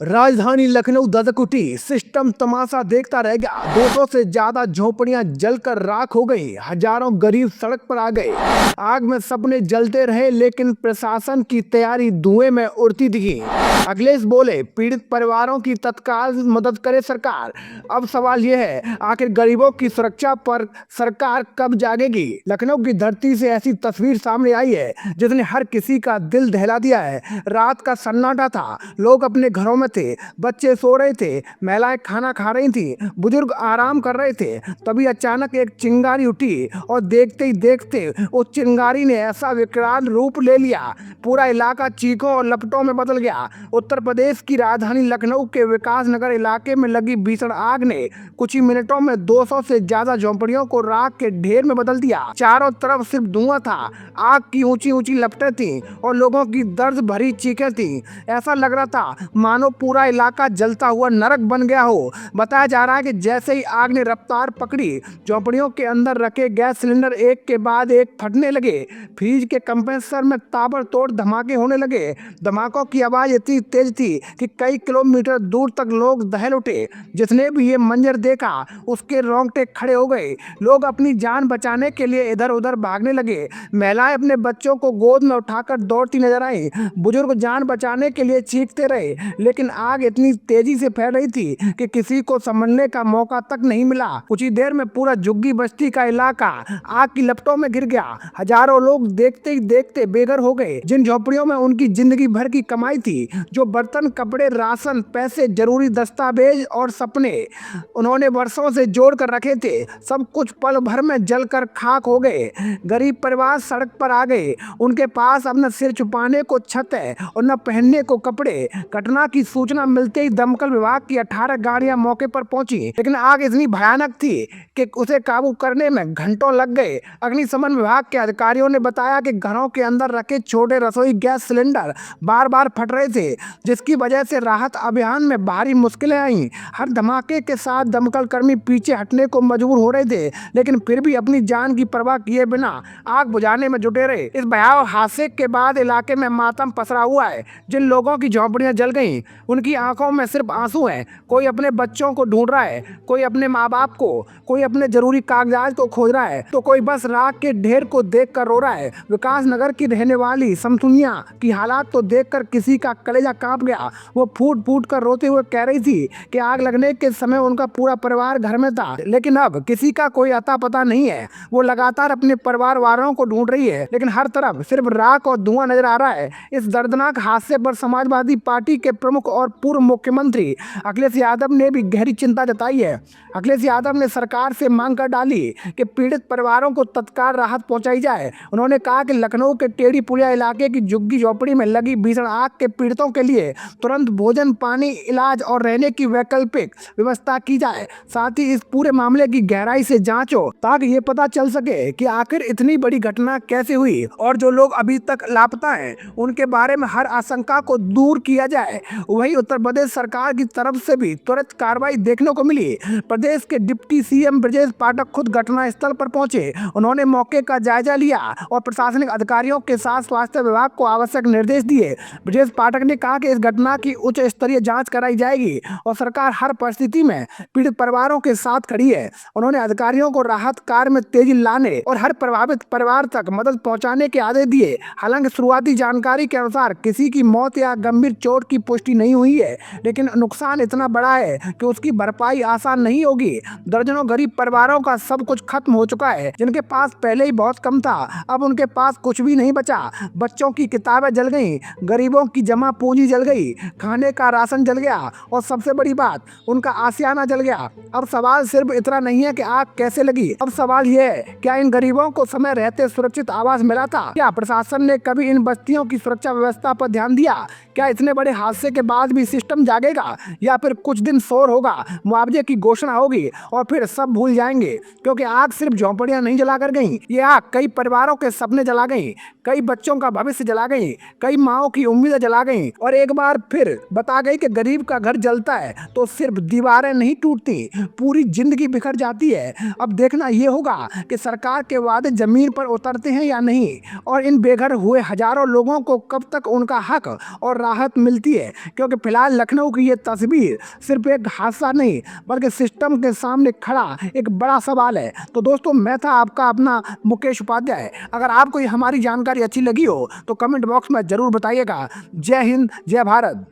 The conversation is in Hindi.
राजधानी लखनऊ दधक उठी, सिस्टम तमाशा देखता रह गया। 200 से ज्यादा झोपड़ियां जलकर राख हो गई, हजारों गरीब सड़क पर आ गए। आग में सपने जलते रहे, लेकिन प्रशासन की तैयारी धुएं में उड़ती दिखी। अखिलेश बोले, पीड़ित परिवारों की तत्काल मदद करे सरकार। अब सवाल यह है, आखिर गरीबों की सुरक्षा पर सरकार कब जागेगी? लखनऊ की धरती से ऐसी तस्वीर सामने आई है जिसने हर किसी का दिल दहला दिया है। रात का सन्नाटा था, लोग अपने घरों में थे, बच्चे सो रहे थे, महिलाएं खाना खा रही थी, बुजुर्ग आराम कर रहे थे। तभी अचानक एक चिंगारी उठी और देखते ही देखते उस चिंगारी ने ऐसा विकराल रूप ले लिया, पूरा इलाका चीखों और लपटों में बदल गया। उत्तर प्रदेश की राजधानी लखनऊ के विकास नगर इलाके में लगी भीषण आग ने कुछ ही मिनटों में 200 से ज्यादा झोंपड़ियों को राख के ढेर में बदल दिया। चारों तरफ सिर्फ धुआं था, आग की ऊंची ऊंची लपटें थीं और लोगों की दर्द भरी चीखें थीं। ऐसा लग रहा था मानो पूरा इलाका जलता हुआ नरक बन गया हो। बताया जा रहा है कि जैसे ही आग ने रफ्तार पकड़ी, झोंपड़ियों के अंदर रखे गैस सिलेंडर एक के बाद एक फटने लगे। फ्रिज के कंप्रेसर में ताबड़तोड़ धमाके होने लगे। धमाकों की आवाज इतनी तेज थी कि कई किलोमीटर दूर तक लोग दहल उठे। जिसने भी ये मंजर देखा उसके रोंगटे खड़े हो गए। लोग अपनी जान बचाने के लिए इधर उधर भागने लगे। महिलाएं अपने बच्चों को गोद में उठाकर दौड़ती नजर आई। बुजुर्ग जान बचाने के लिए चीखते रहे, लेकिन आग इतनी तेजी से फैल रही थी कि किसी को संभलने का मौका तक नहीं मिला। कुछ ही देर में पूरा झुग्गी बस्ती का इलाका आग की लपटों में गिर गया। हजारों लोग देखते ही देखते बेघर हो गए। जिन झोपड़ियों में उनकी जिंदगी भर की कमाई थी, जो बर्तन, कपड़े, राशन, पैसे, जरूरी दस्तावेज और सपने उन्होंने वर्षों से जोड़ कर रखे थे, सब कुछ पल भर में जलकर खाक हो गए। गरीब परिवार सड़क पर आ गए। उनके पास अब न सिर छुपाने को छत है और न पहनने को कपड़े। घटना की सूचना मिलते ही दमकल विभाग की 18 गाड़ियां मौके पर पहुंची, लेकिन आग इतनी भयानक थी कि उसे काबू करने में घंटों लग गए। अग्निशमन विभाग के अधिकारियों ने बताया कि घरों के अंदर रखे छोटे रसोई गैस सिलेंडर बार बार फट रहे थे, जिसकी वजह से राहत अभियान में भारी मुश्किलें आईं। हर धमाके के साथ दमकल कर्मी पीछे हटने को मजबूर हो रहे थे, लेकिन फिर भी अपनी जान की परवाह किए बिना आग बुझाने में जुटे रहे। इस भयावह हादसे के बाद इलाके में मातम पसरा हुआ है। जिन लोगों की झोंपड़ियां जल गईं, उनकी आंखों में सिर्फ आंसू हैं। कोई अपने बच्चों को ढूंढ रहा है, कोई अपने माँ बाप को, कोई अपने जरूरी कागजात को खोज रहा है, तो कोई बस राख के ढेर को देख कर रो रहा है। विकास नगर की रहने वाली समसुनिया की हालात तो देखकर किसी का कलेजा कांप गया। वो फूट फूट कर रोते हुए कह रही थी कि आग लगने के समय उनका पूरा परिवार घर में था, लेकिन अब किसी का कोई अता पता नहीं है। वो लगातार अपने परिवार वालों को ढूंढ रही है, लेकिन हर तरफ सिर्फ राख और धुआं नजर आ रहा है। इस दर्दनाक हादसे पर समाजवादी पार्टी के प्रमुख और पूर्व मुख्यमंत्री अखिलेश यादव ने भी गहरी चिंता जताई है। अखिलेश यादव ने सरकार से मांग कर डाली कि पीड़ित परिवारों को तत्काल राहत पहुंचाई जाए। उन्होंने कहा कि लखनऊ के टेढ़ी पुलिया इलाके की झुग्गी झोपड़ी में लगी भीषण आग के पीड़ितों के लिए तुरंत भोजन, पानी, इलाज और रहने की वैकल्पिक व्यवस्था की जाए। साथ ही इस पूरे मामले की गहराई से जांच हो, ताकि ये पता चल सके कि आखिर इतनी बड़ी घटना कैसे हुई और जो लोग अभी तक लापता हैं उनके बारे में हर आशंका को दूर किया जाए। वहीं उत्तर प्रदेश सरकार की तरफ से भी त्वरित कार्रवाई देखने को मिली। प्रदेश के डिप्टी सीएम ब्रजेश पाठक खुद घटना स्थल पर पहुंचे। उन्होंने मौके का जायजा लिया और प्रशासनिक अधिकारियों के साथ स्वास्थ्य विभाग को आवश्यक निर्देश दिए। ब्रजेश पाठक ने कहा कि इस घटना की उच्च स्तरीय जांच कराई जाएगी और सरकार हर परिस्थिति में पीड़ित परिवारों के साथ खड़ी है। उन्होंने अधिकारियों को राहत कार्य में तेजी लाने और हर प्रभावित परिवार तक मदद पहुंचाने के आदेश दिए। हालांकि शुरुआती जानकारी के अनुसार किसी की मौत या गंभीर चोट की पुष्टि नहीं हुई है, लेकिन नुकसान इतना बड़ा है कि उसकी भरपाई आसान नहीं होगी। दर्जनों गरीब परिवारों का सब कुछ खत्म हो चुका है। जिनके पास पहले ही बहुत कम था, अब उनके पास कुछ भी नहीं बचा। बच्चों की किताबें जल गईं, गरीबों की जमा पूंजी जल गई, खाने का राशन जल गया और सबसे बड़ी बात, उनका आशियाना जल गया। अब सवाल सिर्फ इतना नहीं है कि आग कैसे लगी, अब सवाल यह है, क्या इन गरीबों को समय रहते सुरक्षित आवास मिला था? क्या प्रशासन ने कभी इन बस्तियों की सुरक्षा व्यवस्था पर ध्यान दिया? क्या इतने बड़े हादसे के बाद भी सिस्टम जागेगा या फिर कुछ दिन शोर होगा, मुआवजे की घोषणा होगी और फिर सब भूल जाएंगे? क्योंकि आग सिर्फ झोंपड़ियां नहीं जला कर गई, ये आग कई परिवारों के सपने जला गई, कई बच्चों का भविष्य जला गई, कई माओ की उम्मीदें जला गई और एक बार फिर बता गई कि गरीब का घर जलता है तो सिर्फ दीवारें नहीं टूटती, पूरी जिंदगी बिखर जाती है। अब देखना ये होगा कि सरकार के वादे जमीन पर उतरते हैं या नहीं और इन बेघर हुए हजारों लोगों को कब तक उनका हक और राहत मिलती है, क्योंकि फिलहाल लखनऊ की ये तस्वीर सिर्फ एक हादसा नहीं बल्कि सिस्टम के सामने खड़ा एक बड़ा सवाल है। तो दोस्तों, मैं था आपका अपना मुकेश उपाध्याय। अगर आपको ये हमारी जानकारी अच्छी लगी हो तो कमेंट बॉक्स में ज़रूर बताइएगा। जय हिंद, जय भारत।